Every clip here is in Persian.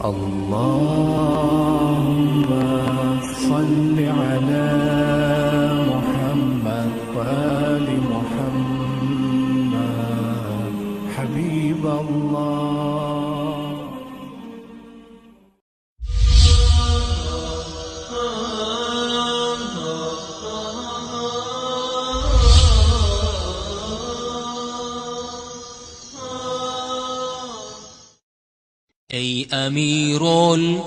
اللهم صل على محمد وآل محمد حبيب الله. ای امیرالمؤمنین،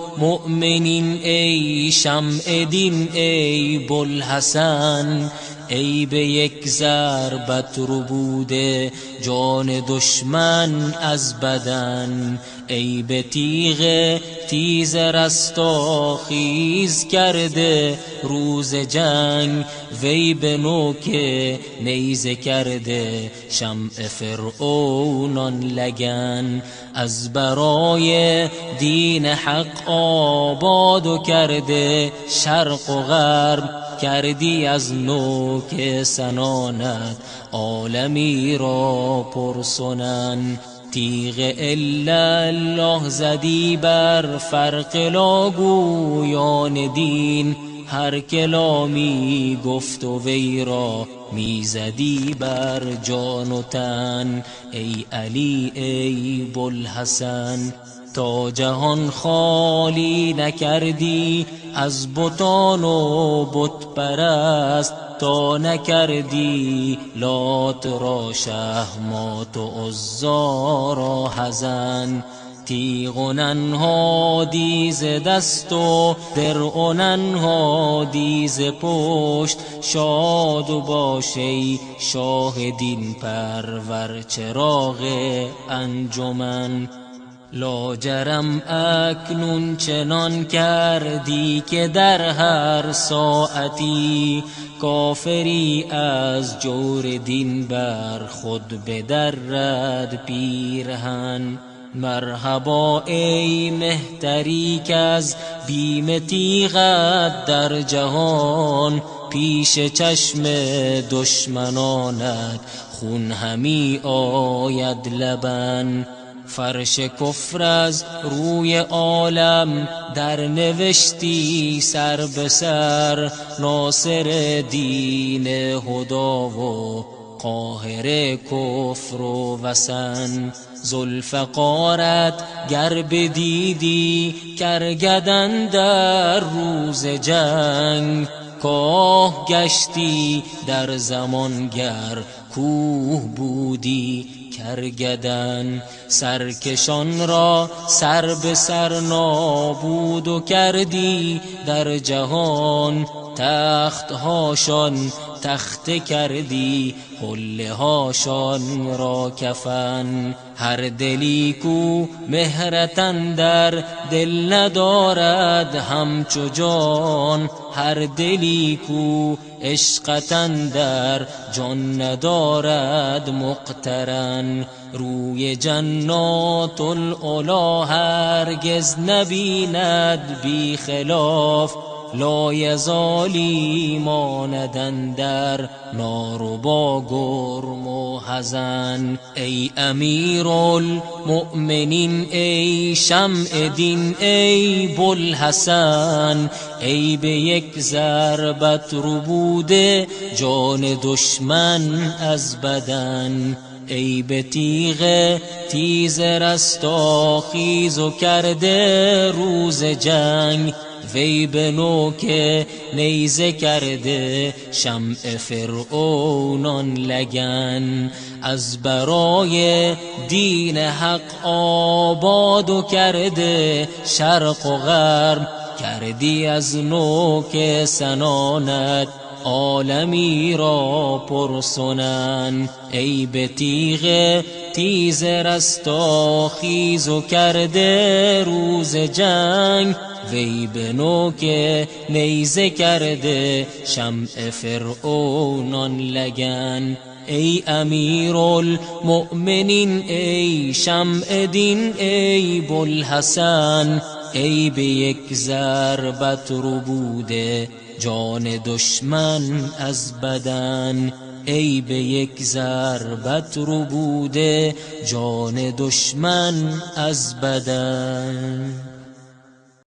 ای شمع دین، ای بوالحسن، ای به یک ضربت ربوده جان دشمن از بدن، ای به تیغ تیز رستاخیز کرده روز جنگ، وی به نوک نیزه کرده شمع فرعونان لگن، از برای دین حق آباد کرده شرق و غرب، کردی از نوک سنانت عالمی را پرسنن، تیغ الا الله زدی بر فرق لاگویان دین، هر کلا می گفت و وی را می زدی بر جان و تن، ای علی ای بوالحسن، تا جهان خالی نکردی از بتان و بت پرست، تا نکردی لات را شهمات و عزا را حزن، تیغ و ننهادی ز دست و درع و ننهادی ز پشت، شاد و باش ای شاه دین پرور چراغ انجمن، لاجرم اکنون چنان کردی که در هر ساعتی کافری از جور دین بر خود بدرد پیرهن، مرحبا ای مهتری که از بیم تیغت در جهان، پیش چشم دشمنانت خون همی آید لبن، فرش کفر از روی عالم در نوشتی سر به سر، ناصر دین هدا و قاهر کفر و وثن، ذوالفقارت گر بدیدی کرگدن در روز جنگ، کاه گشتی در زمان گر کوه بودی کرگدن، سرکشان را سر به سر نابود و کردی در جهان، تخت هاشان تخته کردی حله هاشان را کفن، هر دلی کو مهرتن در دل ندارد همچو جان، هر دلی کو عشقتن در جان ندارد مقترن، روی جنات العلا هرگز نبیند بی خلاف، لایزالی ماندن در نار و با گرم و حزن، ای امیرالمؤمنین، ای شمع دین، ای بوالحسن، ای به یک ضربت ربوده جان دشمن از بدن، ای به تیغ تیز رستاخیز و کرده روز جنگ، وی به نوک نیزه کرده شمع فرعونان لگن، از برای دین حق آباد و کرده شرق و غرب، کردی از نوک سنانت عالمی را پرسنن، ای به تیغ تیز رستاخیز و کرده روز جنگ، وی به نوک نیزه کرده شمع فرعونان لگن، ای امیرالمؤمنین، ای شمع دین، ای بوالحسن، ای به یک ضربت ربوده جان دشمن از بدن، ای به یک ضربت ربوده جان دشمن از بدن.